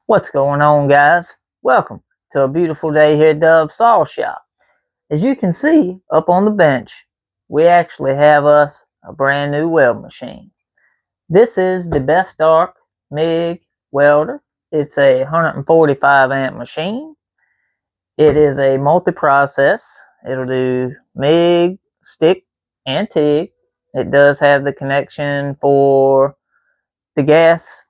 What's going on, guys? Welcome to a beautiful day here at Dub Saw Shop. As you can see up on the bench, we actually have us a brand new weld machine. This is the Bestarc MIG welder. It's a 145 amp machine. It is a multi-process. It'll do MIG, stick, and TIG. It does have the connection for the gas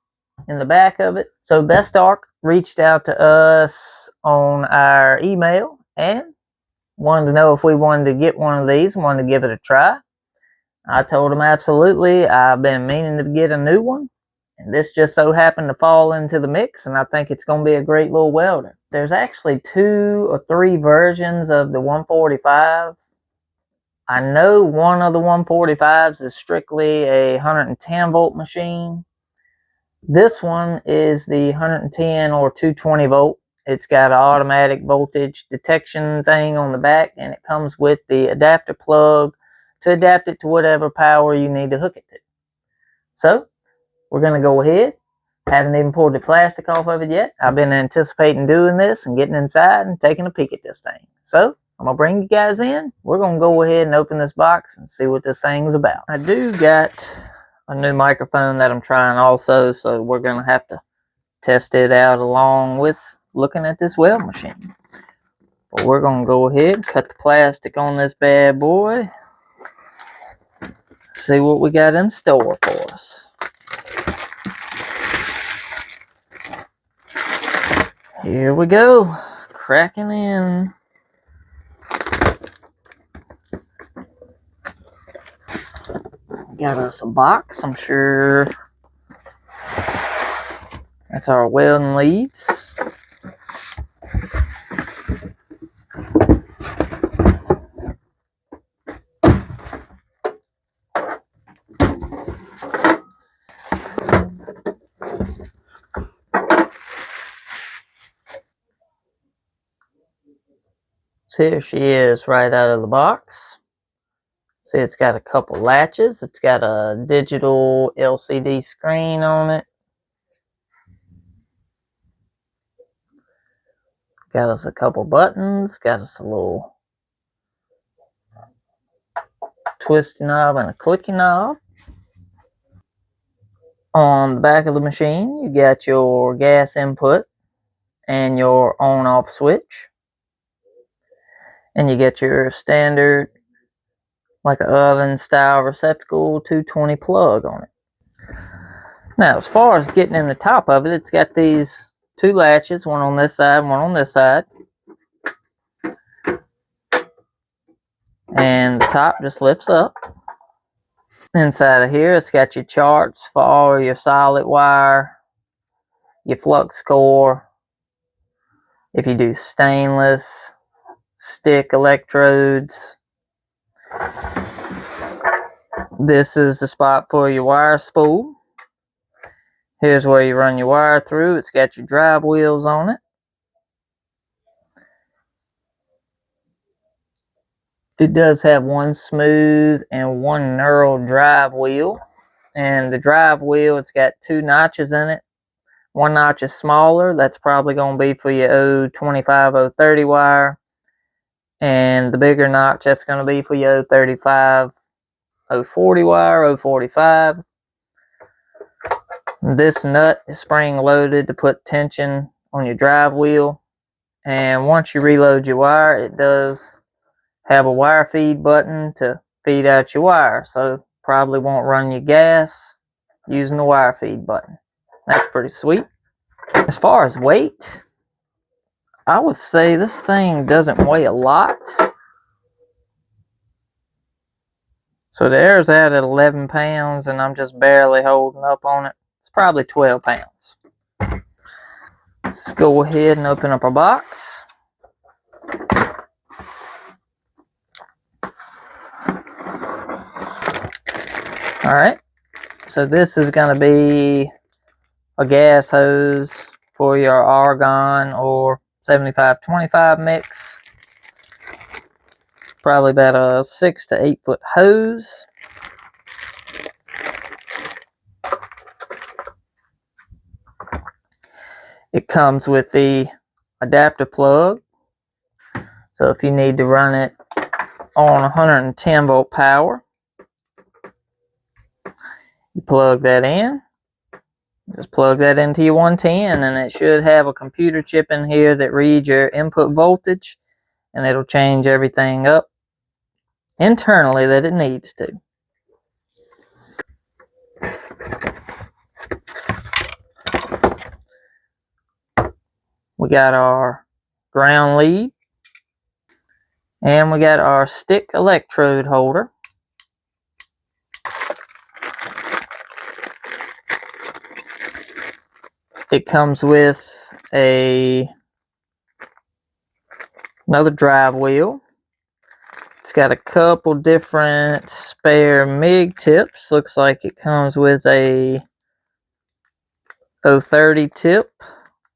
in the back of it. So Bestarc reached out to us on our email and wanted to know if we wanted to get one of these, wanted to give it a try. I told them absolutely. I've been meaning to get a new one, and this just so happened to fall into the mix, and I think it's going to be a great little welder. There's actually 2 or 3 versions of the 145. I know one of the 145s is strictly a 110 volt machine. This one is the 110 or 220 volt. It's got an automatic voltage detection thing on the back, and it comes with the adapter plug to adapt it to whatever power you need to hook it to. So we're going to go ahead. Haven't even pulled the plastic off of it yet. I've been anticipating doing this and getting inside and taking a peek at this thing. So I'm going to bring you guys in. We're going to go ahead and open this box and see what this thing's about. I do got a new microphone that I'm trying also, so we're going to have to test it out along with looking at this weld machine. But we're going to go ahead and cut the plastic on this bad boy. See what we got in store for us. Here we go, cracking in. Got us a box, I'm sure that's our welding leads. So here she is right out of the box. See, it's got a couple latches. It's got a digital LCD screen on it. Got us a couple buttons. Got us a little twisty knob and a clicky knob. On the back of the machine, you got your gas input and your on-off switch. And you get your standard, like an oven style receptacle 220 plug on it. Now, as far as getting in the top of it, it's got these 2 latches, one on this side, one on this side. And the top just lifts up. Inside of here, it's got your charts for all your solid wire, your flux core, if you do stainless, stick electrodes. This is the spot for your wire spool. Here's where you run your wire through. It's got your drive wheels on it. It does have one smooth and one knurled drive wheel. And the drive wheel, it's got 2 notches in it. One notch is smaller. That's probably going to be for your 025, 030 wire. And the bigger notch, that's going to be for your 035, 040 wire, 045. This nut is spring loaded to put tension on your drive wheel. And once you reload your wire, it does have a wire feed button to feed out your wire. So probably won't run your gas using the wire feed button. That's pretty sweet. As far as weight, I would say this thing doesn't weigh a lot. So the air's out at 11 pounds and I'm just barely holding up on it. It's probably 12 pounds. Let's go ahead and open up our box. Alright, so this is going to be a gas hose for your argon or 75-25 mix. Probably about a 6 to 8 foot hose. It comes with the adapter plug. So if you need to run it on 110 volt power, you plug that in. Just plug that into your 110 and it should have a computer chip in here that reads your input voltage, and it'll change everything up internally that it needs to. We got our ground lead, and we got our stick electrode holder. It comes with another drive wheel. It's got a couple different spare MIG tips. Looks like it comes with a 030 tip,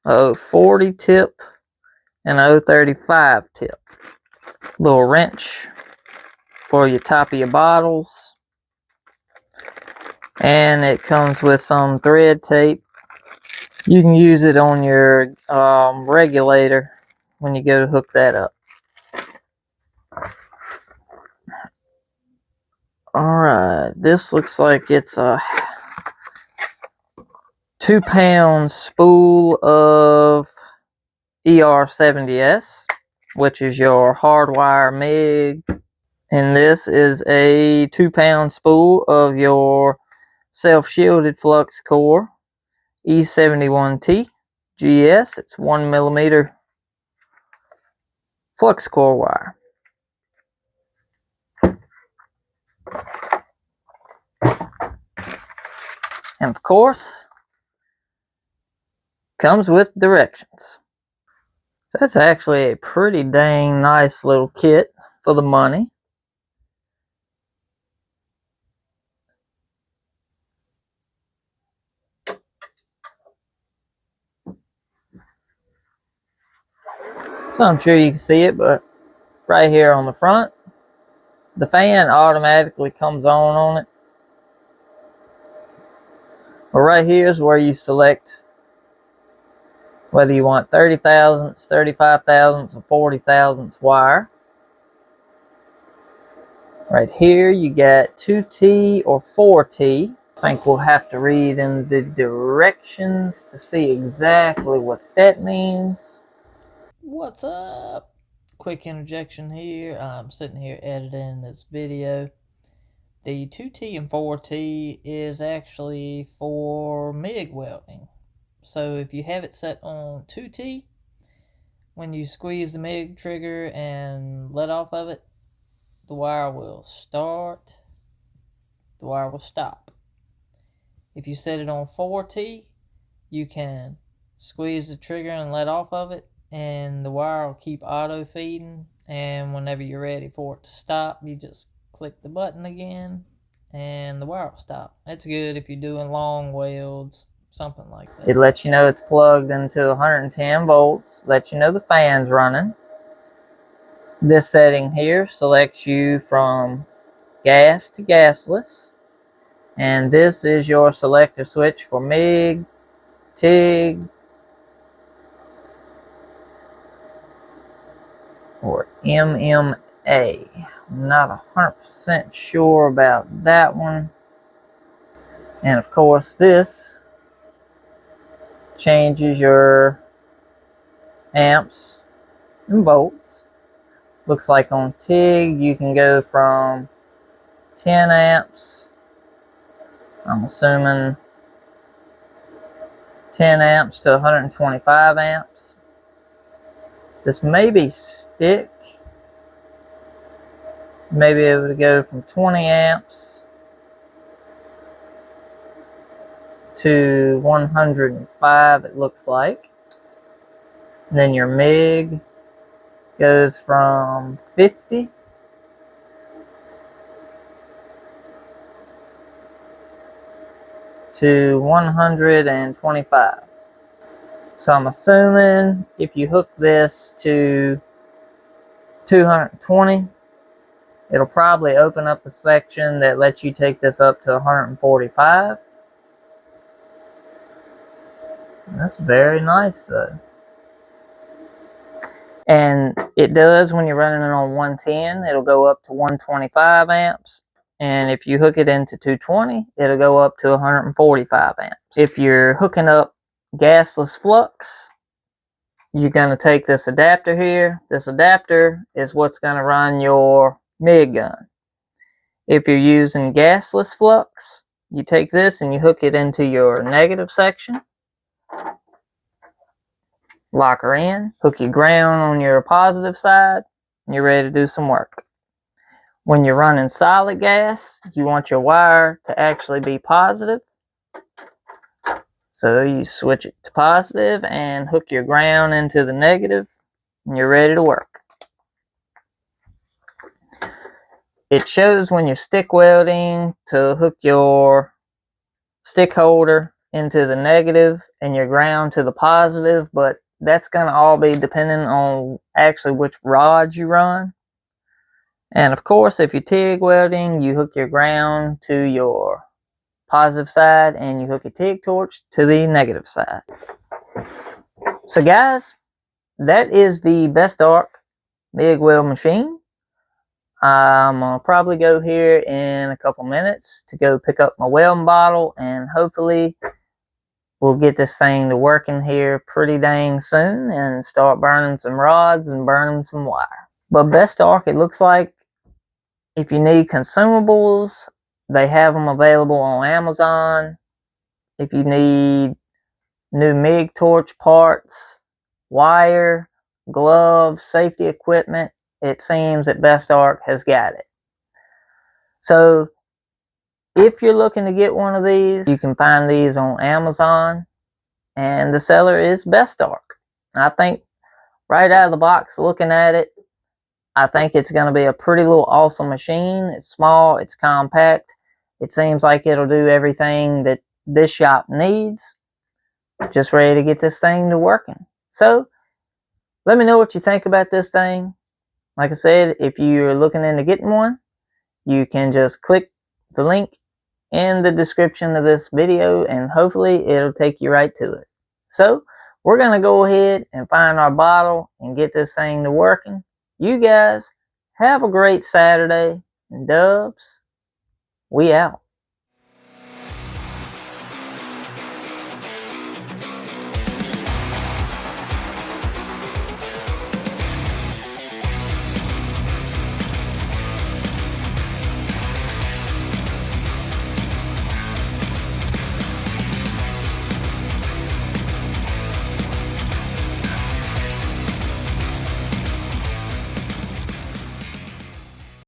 a 040 tip, and a 035 tip. Little wrench for your top of your bottles. And it comes with some thread tape. You can use it on your regulator when you go to hook that up. Alright, this looks like it's a 2-pound spool of ER70S, which is your hardwire MIG. And this is a 2-pound spool of your self-shielded flux core E71T GS. It's 1mm flux core wire. And of course, comes with directions. So that's actually a pretty dang nice little kit for the money. So I'm sure you can see it, but right here on the front, the fan automatically comes on it. But right here is where you select whether you want 30 thousandths, 35 thousandths, or 40 thousandths wire. Right here you got 2T or 4T. I think we'll have to read in the directions to see exactly what that means. What's up? Quick interjection here. I'm sitting here editing this video. The 2T and 4T is actually for MIG welding. So if you have it set on 2T, when you squeeze the MIG trigger and let off of it, the wire will start, the wire will stop. If you set it on 4T, you can squeeze the trigger and let off of it, and the wire will keep auto feeding, and whenever you're ready for it to stop, you just click the button again and the wire will stop. It's good if you're doing long welds, something like that. It lets you know it's plugged into 110 volts, lets you know the fan's running. This setting here selects you from gas to gasless, and this is your selector switch for MIG, TIG, or MMA. I'm not 100% sure about that one. And of course this changes your amps and volts. Looks like on TIG you can go from 10 amps, I'm assuming 10 amps to 125 amps. This may be stick. You may be able to go from 20 amps to 105, it looks like. And then your MIG goes from 50 to 125. So I'm assuming if you hook this to 220, it'll probably open up the section that lets you take this up to 145. That's very nice though. And it does, when you're running it on 110, it'll go up to 125 amps. And if you hook it into 220, it'll go up to 145 amps. If you're hooking up gasless flux, you're going to take this adapter here. This adapter is what's going to run your MIG gun. If you're using gasless flux, you take this and you hook it into your negative section. Lock her in, hook your ground on your positive side, and you're ready to do some work. When you're running solid gas, you want your wire to actually be positive. So you switch it to positive and hook your ground into the negative, and you're ready to work. It shows when you're stick welding to hook your stick holder into the negative and your ground to the positive, but that's going to all be dependent on actually which rods you run. And of course, if you're TIG welding, you hook your ground to your positive side and you hook a TIG torch to the negative side. So guys, that is the Bestarc MIG weld machine. I'm going to probably go here in a couple minutes to go pick up my welding bottle, and hopefully we'll get this thing to working here pretty dang soon and start burning some rods and burning some wire. But Bestarc, it looks like if you need consumables, they have them available on Amazon. If you need new MIG torch parts, wire, gloves, safety equipment, it seems that Bestarc has got it. So if you're looking to get one of these, you can find these on Amazon, and the seller is Bestarc. I think right out of the box, looking at it, I think it's going to be a pretty little awesome machine. It's small, it's compact. It seems like it'll do everything that this shop needs. Just ready to get this thing to working. So let me know what you think about this thing. Like I said, if you're looking into getting one, you can just click the link in the description of this video and hopefully it'll take you right to it. So we're going to go ahead and find our bottle and get this thing to working. You guys have a great Saturday, and Dubs, we out.